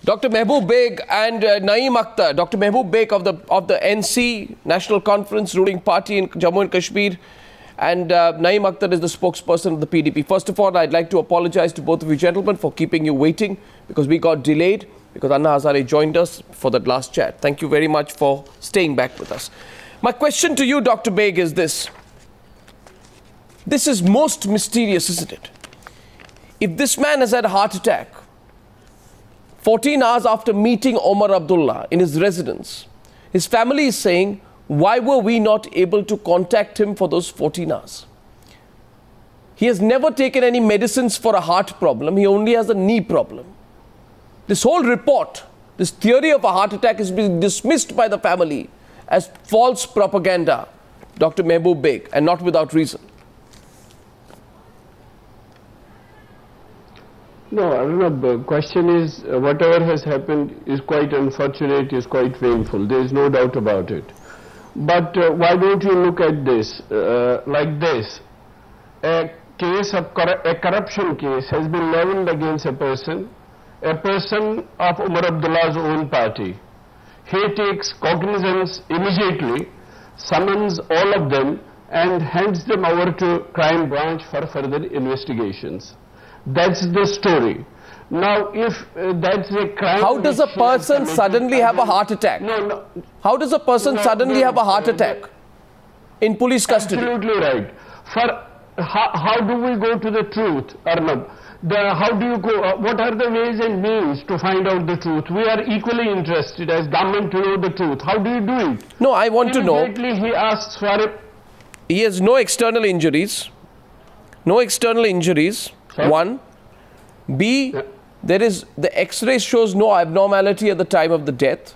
Dr. Mehboob Beg and Naeem Akhtar. Dr. Mehboob Beg of the NC, National Conference, ruling party in Jammu and Kashmir. And Naeem Akhtar is the spokesperson of the PDP. First of all, I'd like to apologize to both of you gentlemen for keeping you waiting, because we got delayed, because Anna Hazare joined us for that last chat. Thank you very much for staying back with us. My question to you, Dr. Beg, is this. This is most mysterious, isn't it? If this man has had a heart attack 14 hours after meeting Omar Abdullah in his residence, his family is saying, why were we not able to contact him for those 14 hours? He has never taken any medicines for a heart problem. He only has a knee problem. This whole report, this theory of a heart attack, is being dismissed by the family as false propaganda, Dr. Mehboob Beg, and not without reason. No, Arnab, the question is, whatever has happened is quite unfortunate, is quite painful. There is no doubt about it. But why don't you look at this like this? A corruption case has been leveled against a person of Umar Abdullah's own party. He takes cognizance immediately, summons all of them and hands them over to crime branch for further investigations. That's the story. Now, if that's a crime... How does a person suddenly have a heart attack? No. How does a person suddenly have a heart attack in police custody? Absolutely right. How do we go to the truth, Arnab? How do you go? What are the ways and means to find out the truth? We are equally interested as government to know the truth. How do you do it? No, I want to know. Immediately he asks for it. He has no external injuries. No external injuries. Sorry? One. B, there is, the X-ray shows no abnormality at the time of the death.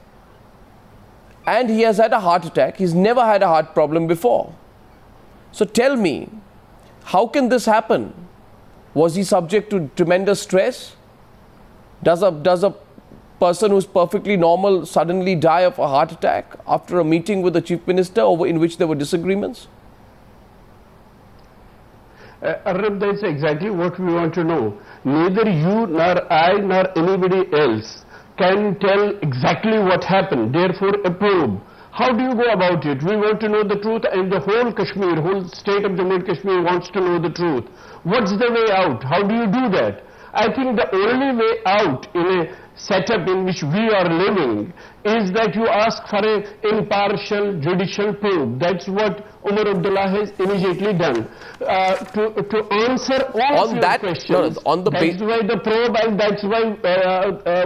And he has had a heart attack. He's never had a heart problem before. So tell me, how can this happen? Was he subject to tremendous stress? Does a person who's perfectly normal suddenly die of a heart attack after a meeting with the chief minister in which there were disagreements? Arnab, that's exactly what we want to know. Neither you nor I nor anybody else can tell exactly what happened, therefore a probe. How do you go about it? We want to know the truth, and the whole Kashmir, whole state of Jammu and Kashmir wants to know the truth. What's the way out? How do you do that? I think the only way out in a setup in which we are living is that you ask for an impartial judicial probe. That's what Umar Abdullah has immediately done. To answer all of your questions, that's why the probe, and that's why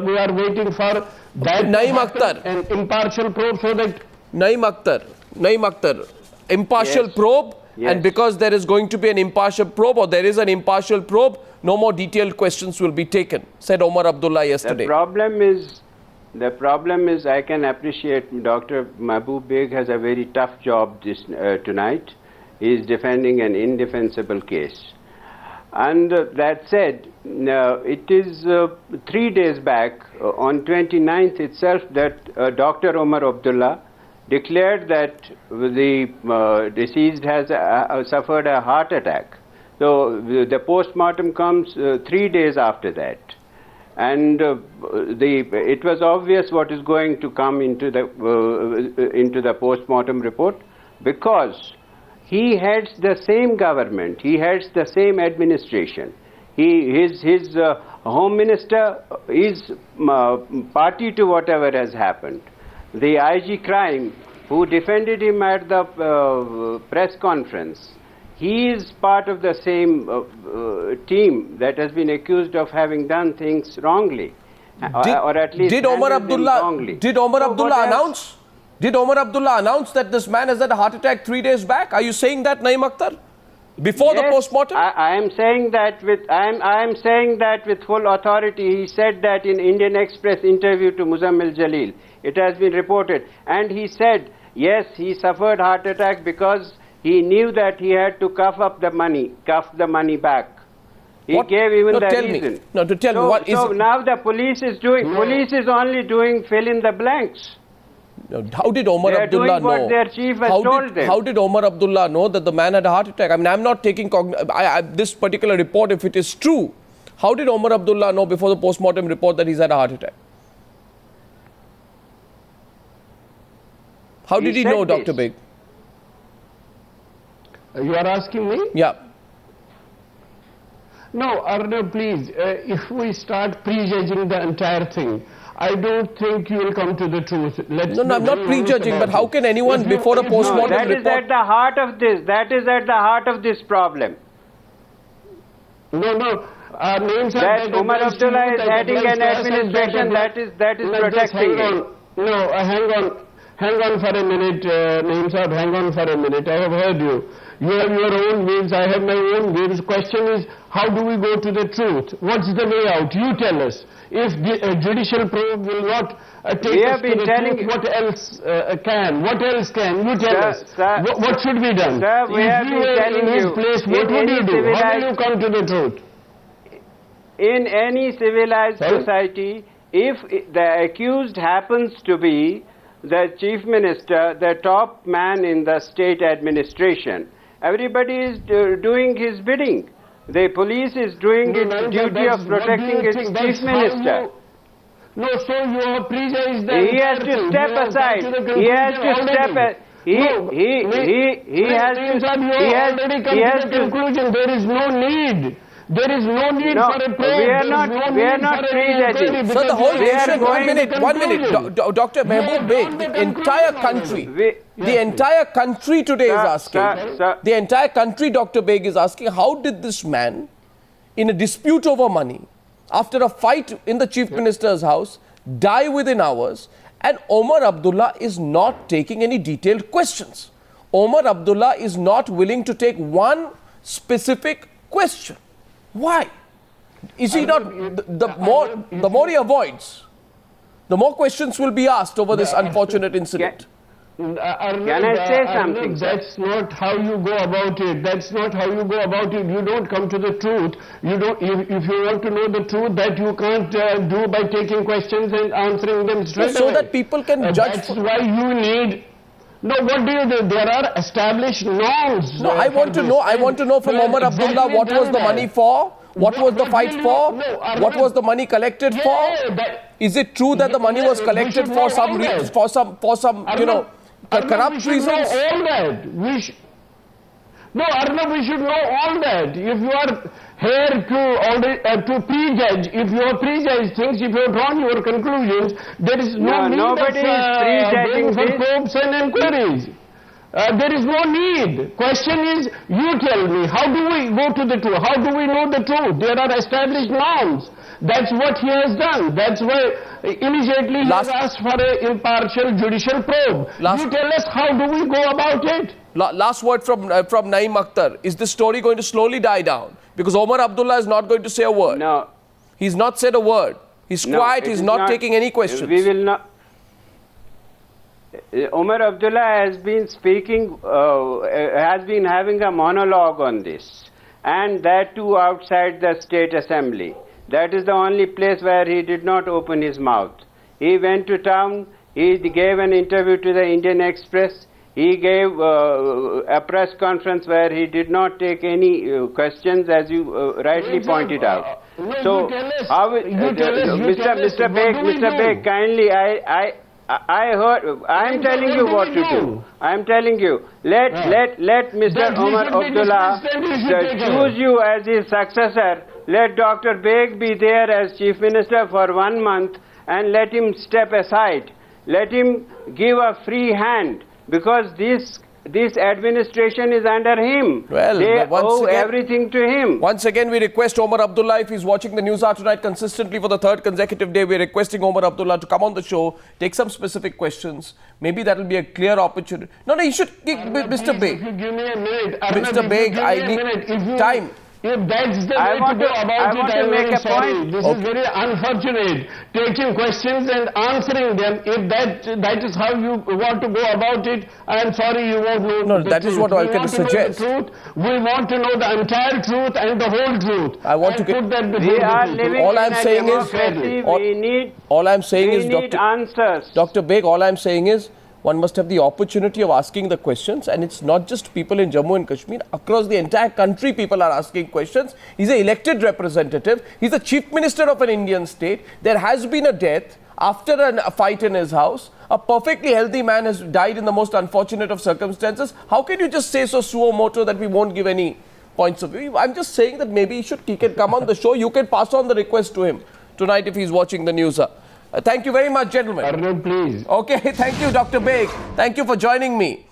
we are waiting for that Naeem Akhtar, an impartial probe, so that... Naeem Akhtar, impartial probe, and because there is going to be an impartial probe, or there is an impartial probe, no more detailed questions will be taken, said Omar Abdullah yesterday. The problem is I can appreciate Dr. Mehboob Beg has a very tough job tonight. He is defending an indefensible case. And that said, it is 3 days back, on 29th itself, that Dr. Omar Abdullah declared that the deceased has suffered a heart attack. So the post-mortem comes 3 days after that. And it was obvious what is going to come into the post-mortem report, because he heads the same government, he heads the same administration. His home minister is party to whatever has happened. The IG crime, who defended him at the press conference, he is part of the same team that has been accused of having done things wrongly, or at least did Omar Abdullah announce? Did Omar Abdullah announce that this man has had a heart attack 3 days back? Are you saying that, Naeem Akhtar? Before the post-mortem? I am saying that with full authority. He said that in Indian Express interview to Muzammil Jalil. It has been reported, and he said yes, he suffered heart attack because he knew that he had to cough the money back. He gave even the reason. Tell me what is. So now the police is doing. Police is only doing fill in the blanks. How did Omar Abdullah know? What their chief has told them. How did Omar Abdullah know that the man had a heart attack? I mean, I'm not taking this particular report, if it is true. How did Omar Abdullah know before the post-mortem report that he's had a heart attack? How did he know, said Dr. this. Beg? You are asking me? Yeah. No, Arnav, please, if we start prejudging the entire thing, I don't think you will come to the truth. No, I'm not prejudging, but how can anyone before a postmortem that is report... at the heart of this. That is at the heart of this problem. No. Our names are That Umar Abdullah is heading an administration that is protecting him. Hang on for a minute, Naeem Saab, hang on for a minute. I have heard you. You have your own views, I have my own views. Question is, how do we go to the truth? What's the way out? You tell us. If the judicial probe will not take us to the truth, what else can? What else can? You tell us. Sir, what should be done? Sir, we have been telling in his you, place, what would you do? How will you come to the truth? In any civilized Sorry? society, if the accused happens to be the chief minister, the top man in the state administration, everybody is doing his bidding. The police is doing its duty of protecting its chief minister. No, so you have prejudged the He has to step aside. He has to step aside. He has to conclusion. There is no need. There is no need No, for a probe. we are not prejudging. So the whole nation, one minute, conclusion. Dr. Mehboob Beg, the entire country, the entire country today is asking, the entire country, Dr. Beg, is asking, how did this man, in a dispute over money, after a fight in the chief minister's house, die within hours, and Omar Abdullah is not taking any detailed questions. Omar Abdullah is not willing to take one specific question. Why? Is he not, the more he avoids, the more questions will be asked over this unfortunate incident. Can I say something? That's not how you go about it. That's not how you go about it. You don't come to the truth. You don't. If you want to know the truth, that you can't do by taking questions and answering them straight So away. that people can judge. That's why you need. No, what do you do? There are established norms. No, I want to know from Omar Abdullah what was the money for, what was the fight for, what was the money collected for. Is it true that the money was collected for some corrupt reasons? All that. No, Arnav, we should know all that. If you are here to prejudge, if you have prejudged things, if you have drawn your conclusions, there is no need nobody is prejudging for this. probes and inquiries. There is no need. Question is, you tell me, how do we go to the truth? How do we know the truth? There are established norms. That's what he has done. That's why immediately he has asked for an impartial judicial probe. You tell us, how do we go about it? Last word from Naeem Akhtar. Is this story going to slowly die down? Because Omar Abdullah is not going to say a word. No. He's not said a word. He's quiet. He's not taking any questions. We will not. Omar Abdullah has been speaking, has been having a monologue on this, and that too outside the State Assembly. That is the only place where he did not open his mouth. He went to town, he gave an interview to the Indian Express, he gave a press conference where he did not take any questions, as you rightly pointed out. So, Mr. Beg, kindly, I heard. I am telling you what to do. I am telling you. Let Mr. Omar Abdullah choose you as his successor. Let Dr. Beg be there as Chief Minister for 1 month and let him step aside. Let him give a free hand, because this administration is under him. Well, they owe everything to him. Once again, we request Omar Abdullah, if he's watching the News Hour tonight consistently for the third consecutive day, we're requesting Omar Abdullah to come on the show, take some specific questions. Maybe that will be a clear opportunity. No, you should, Mr. Beg. If you give me a minute, Mr. Beg, I need time. If that's the way to go about it, I'm very sorry. This is very unfortunate. Taking questions and answering them, if that is how you want to go about it, I'm sorry, you won't know. No, that is what I can suggest. We want to know the entire truth and the whole truth. I want to get. We are living all in I'm a saying democracy. Is, all I'm saying is, answers. Dr. Beg, all I'm saying is, one must have the opportunity of asking the questions, and it's not just people in Jammu and Kashmir. Across the entire country, people are asking questions. He's an elected representative. He's the chief minister of an Indian state. There has been a death after a fight in his house. A perfectly healthy man has died in the most unfortunate of circumstances. How can you just say so suo moto that we won't give any points of view? I'm just saying that maybe he can come on the show. You can pass on the request to him tonight if he's watching the news. Thank you very much, gentlemen. Arnab, please. Okay, thank you, Dr. Beg. Thank you for joining me.